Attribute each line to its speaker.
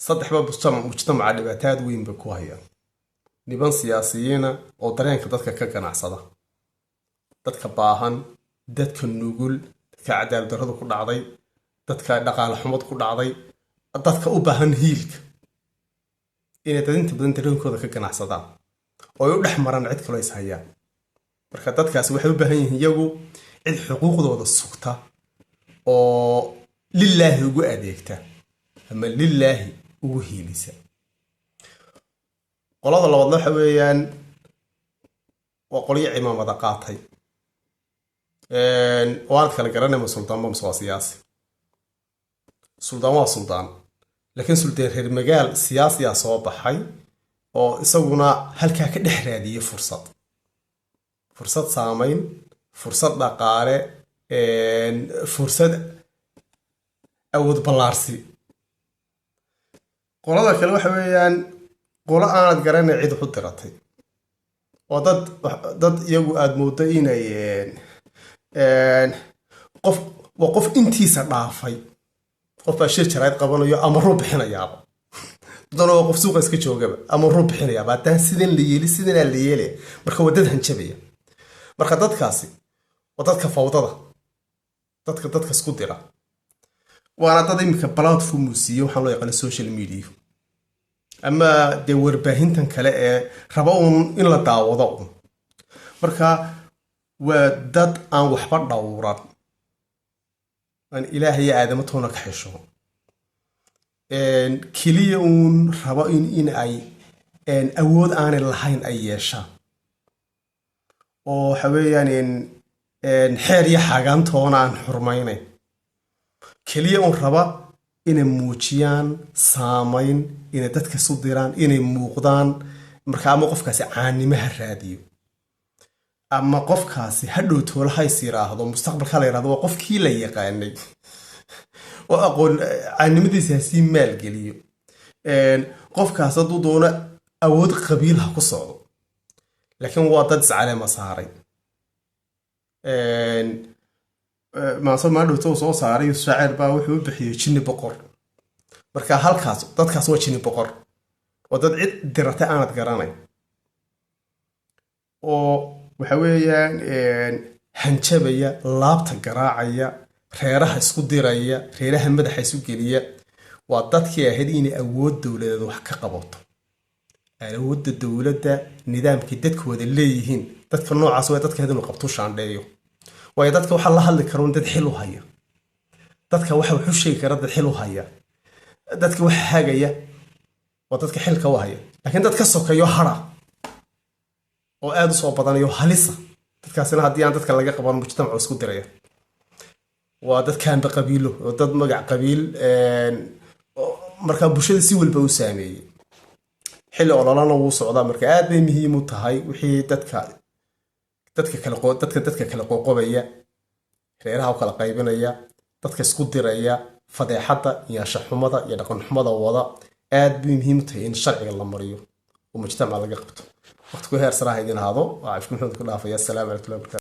Speaker 1: صدح باب مجتمع dhibaataad weyn bay ku hayaan niban siyaasiyiina oo dareenka dadka ka ganacsada dadka baahan dadka nugul dadka cadaalad darrada ku dhacday dadka dhaqaale xumad ku dhacday dadka u baahan hiilka inay dadinta badan dareenkooda ka ganacsadaan oo ay u dhex maraan cid kale is hayaan marka dadkaasi waxay u baahan yihiin iyagu cid xuquuqdooda sugta oo lillaahi ugu adeegta ama lillaahi ugu hiilisa qolada labaad waxa weeyaan waa qoliyo cimaamada qaatay waan kala garanayma sultaan ma soo siyaasi sultaan waa sultaan laakiin sultaan reer magaal siyaasiya soo baxay oo isaguna halka ka dhex raadiyay fursad saameyn fursad dhaqaale fursad awood ballaarsi qolada kale waxa weeyaan qolo aanad garanay cid u diratay oo dad iyagu aad moodo inay qof intiisa dhaafay qof baa shir jarayd qabanayo ama ruu bixinayaaba dadana qof suuqa iska joogaba ama ruu bixinayaaba haddaan sidan la yeeli sidanaa la yeele marka waa dad hanjabaya marka dadkaasi waa dadka fawdada dadka isku dira waana dad imika platform siiyo waxaan loo yaqaan social media ama de warbaahintan kale ee raba in la daawado marka waa dad aan waxba dhowran aan ilaahay aadama toona ka xisho kaliya uun raba in ay awood aanay lahayn ay yeeshaan oo waxa weeyaan xeer iyo xaagaantoona aan xurmaynayn kaliya uun raba inay muujiyaan saamayn inay dadka isu diraan inay muuqdaan marka ama qofkaasi caanimaha raadiyo ama qofkaasi hadhow toolaha is yiraahdo mustaqbalka la yiraahdo waa qofkii la yaqaanay oo aqoon caanimadiisa si maal geliyo qofkaas hadduu doono awood qabiil ha ku socdo laakiin waa dad iscaleema saaray maasoo soo saaray shaacir baa wuxuu u bixiyay jinni boqor marka halkaas dadkaas waa jinni boqor oo dad cid diratay aanad garanay oo waxa weeyaan hanjabaya laabta garaacaya reeraha isku diraya reeraha madaxa isu geliya waa dadkii ahayd inay awood dowladeed wax ka qabato awoodda dowladda nidaamkii dadkooda leeyihiin dadka noocaas waa dadka haduu qabto shaandheeyo waayo dadka waxa la hadli karo dad xil u haya dadka waxa wuxuu sheegi kara dad xil u haya dadka waxa hagaya waa dadka xilka u haya laakiin dadka sokayo hara oo aad u soo badanayo halisa dadkaasina haddii aan dadka laga qaban mujtamac isku diraya waa dadkaan qabiilo oo dad magac qabiil marka bulshada si walba u saameeyay xilli ololana wuu socdaa marka aad bay muhiim u tahay wixii dadka kala qoqobaya reeraha kala qaybinaya dadka isku diraya fadeexada iyo shaxumada iyo dhaqan xumada wada aad bay muhiim u tahay in sharciga la mariyo oo mujtamac laga qabto waqti ku heer saraha idin hado waa afku maxamed ku dhaafaya assalamu alaykum.